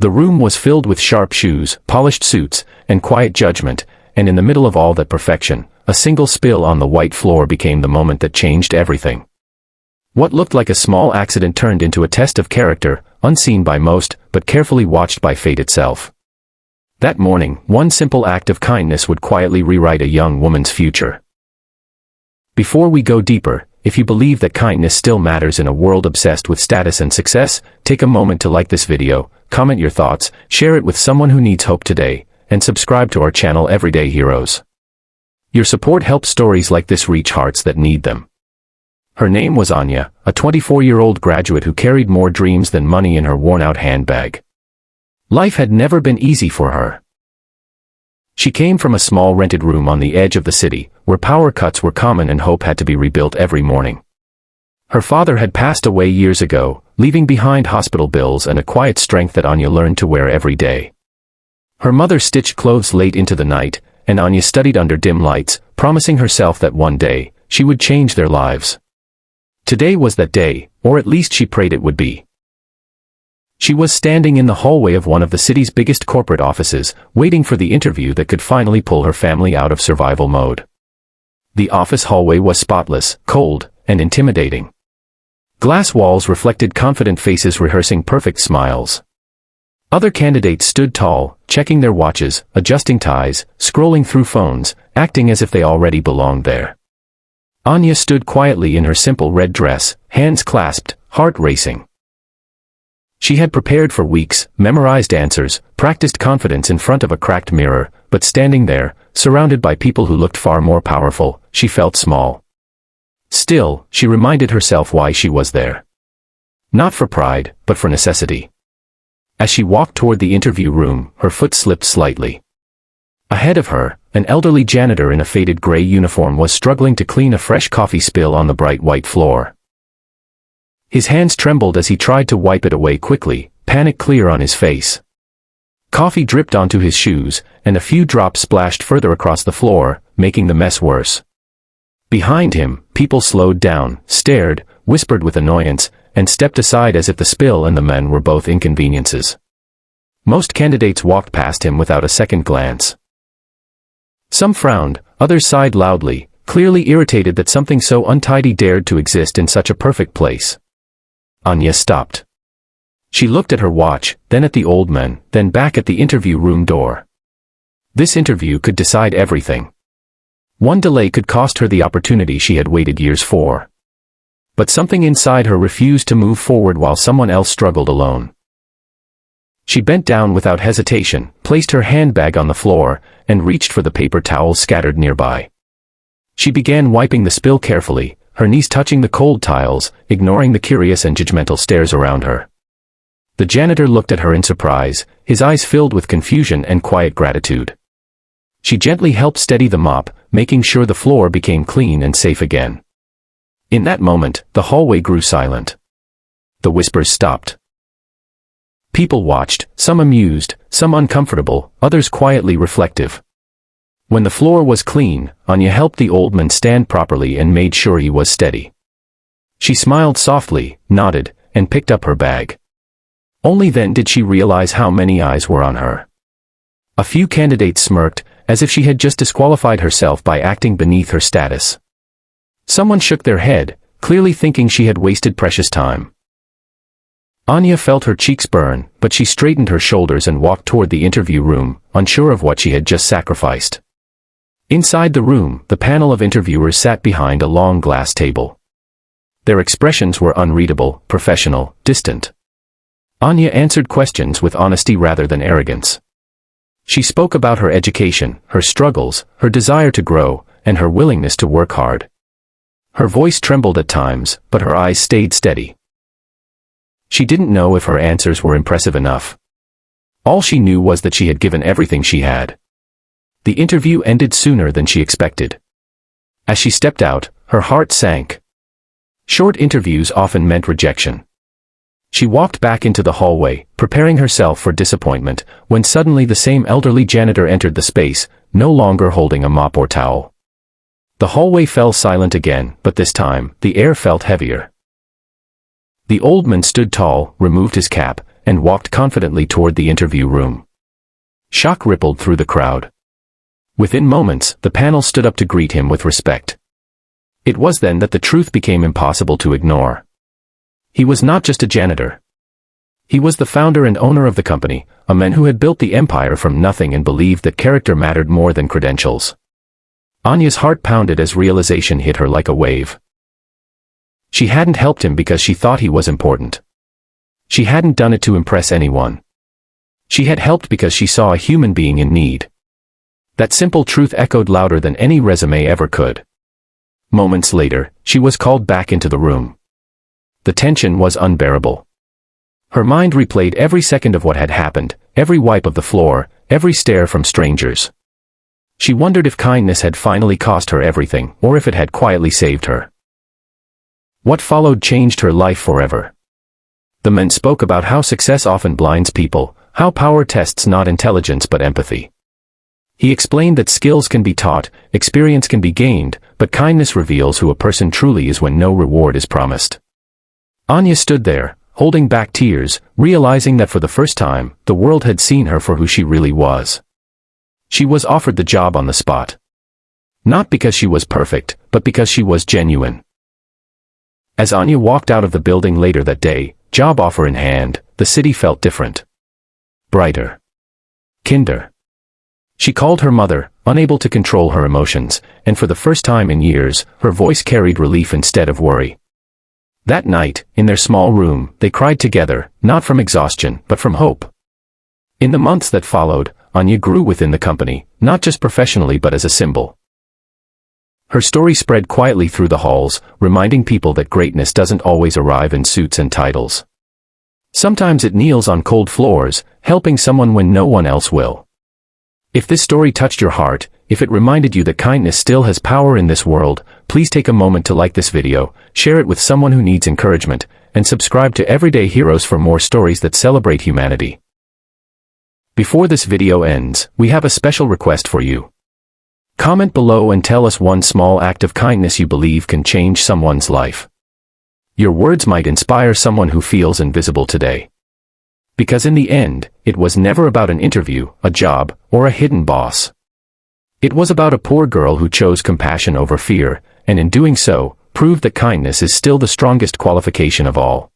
The room was filled with sharp shoes, polished suits, and quiet judgment, and in the middle of all that perfection, a single spill on the white floor became the moment that changed everything. What looked like a small accident turned into a test of character, unseen by most, but carefully watched by fate itself. That morning, one simple act of kindness would quietly rewrite a young woman's future. Before we go deeper, if you believe that kindness still matters in a world obsessed with status and success, take a moment to like this video, comment your thoughts, share it with someone who needs hope today, and subscribe to our channel Everyday Heroes. Your support helps stories like this reach hearts that need them. Her name was Anya, a 24-year-old graduate who carried more dreams than money in her worn-out handbag. Life had never been easy for her. She came from a small rented room on the edge of the city, where power cuts were common and hope had to be rebuilt every morning. Her father had passed away years ago, leaving behind hospital bills and a quiet strength that Anya learned to wear every day. Her mother stitched clothes late into the night, and Anya studied under dim lights, promising herself that one day, she would change their lives. Today was that day, or at least she prayed it would be. She was standing in the hallway of one of the city's biggest corporate offices, waiting for the interview that could finally pull her family out of survival mode. The office hallway was spotless, cold, and intimidating. Glass walls reflected confident faces rehearsing perfect smiles. Other candidates stood tall, checking their watches, adjusting ties, scrolling through phones, acting as if they already belonged there. Anya stood quietly in her simple red dress, hands clasped, heart racing. She had prepared for weeks, memorized answers, practiced confidence in front of a cracked mirror, but standing there, surrounded by people who looked far more powerful, she felt small. Still, she reminded herself why she was there. Not for pride, but for necessity. As she walked toward the interview room, her foot slipped slightly. Ahead of her, an elderly janitor in a faded gray uniform was struggling to clean a fresh coffee spill on the bright white floor. His hands trembled as he tried to wipe it away quickly, panic clear on his face. Coffee dripped onto his shoes, and a few drops splashed further across the floor, making the mess worse. Behind him, people slowed down, stared, whispered with annoyance, and stepped aside as if the spill and the men were both inconveniences. Most candidates walked past him without a second glance. Some frowned, others sighed loudly, clearly irritated that something so untidy dared to exist in such a perfect place. Anya stopped. She looked at her watch, then at the old man, then back at the interview room door. This interview could decide everything. One delay could cost her the opportunity she had waited years for. But something inside her refused to move forward while someone else struggled alone. She bent down without hesitation, placed her handbag on the floor, and reached for the paper towels scattered nearby. She began wiping the spill carefully, her knees touching the cold tiles, ignoring the curious and judgmental stares around her. The janitor looked at her in surprise, his eyes filled with confusion and quiet gratitude. She gently helped steady the mop, making sure the floor became clean and safe again. In that moment, the hallway grew silent. The whispers stopped. People watched, some amused, some uncomfortable, others quietly reflective. When the floor was clean, Anya helped the old man stand properly and made sure he was steady. She smiled softly, nodded, and picked up her bag. Only then did she realize how many eyes were on her. A few candidates smirked, as if she had just disqualified herself by acting beneath her status. Someone shook their head, clearly thinking she had wasted precious time. Anya felt her cheeks burn, but she straightened her shoulders and walked toward the interview room, unsure of what she had just sacrificed. Inside the room, the panel of interviewers sat behind a long glass table. Their expressions were unreadable, professional, distant. Anya answered questions with honesty rather than arrogance. She spoke about her education, her struggles, her desire to grow, and her willingness to work hard. Her voice trembled at times, but her eyes stayed steady. She didn't know if her answers were impressive enough. All she knew was that she had given everything she had. The interview ended sooner than she expected. As she stepped out, her heart sank. Short interviews often meant rejection. She walked back into the hallway, preparing herself for disappointment, when suddenly the same elderly janitor entered the space, no longer holding a mop or towel. The hallway fell silent again, but this time, the air felt heavier. The old man stood tall, removed his cap, and walked confidently toward the interview room. Shock rippled through the crowd. Within moments, the panel stood up to greet him with respect. It was then that the truth became impossible to ignore. He was not just a janitor. He was the founder and owner of the company, a man who had built the empire from nothing and believed that character mattered more than credentials. Anya's heart pounded as realization hit her like a wave. She hadn't helped him because she thought he was important. She hadn't done it to impress anyone. She had helped because she saw a human being in need. That simple truth echoed louder than any resume ever could. Moments later, she was called back into the room. The tension was unbearable. Her mind replayed every second of what had happened, every wipe of the floor, every stare from strangers. She wondered if kindness had finally cost her everything, or if it had quietly saved her. What followed changed her life forever. The man spoke about how success often blinds people, how power tests not intelligence but empathy. He explained that skills can be taught, experience can be gained, but kindness reveals who a person truly is when no reward is promised. Anya stood there, holding back tears, realizing that for the first time, the world had seen her for who she really was. She was offered the job on the spot. Not because she was perfect, but because she was genuine. As Anya walked out of the building later that day, job offer in hand, the city felt different. Brighter. Kinder. She called her mother, unable to control her emotions, and for the first time in years, her voice carried relief instead of worry. That night, in their small room, they cried together, not from exhaustion, but from hope. In the months that followed, Anya grew within the company, not just professionally but as a symbol. Her story spread quietly through the halls, reminding people that greatness doesn't always arrive in suits and titles. Sometimes it kneels on cold floors, helping someone when no one else will. If this story touched your heart, if it reminded you that kindness still has power in this world, please take a moment to like this video, share it with someone who needs encouragement, and subscribe to Everyday Heroes for more stories that celebrate humanity. Before this video ends, we have a special request for you. Comment below and tell us one small act of kindness you believe can change someone's life. Your words might inspire someone who feels invisible today. Because in the end, it was never about an interview, a job, or a hidden boss. It was about a poor girl who chose compassion over fear, and in doing so, proved that kindness is still the strongest qualification of all.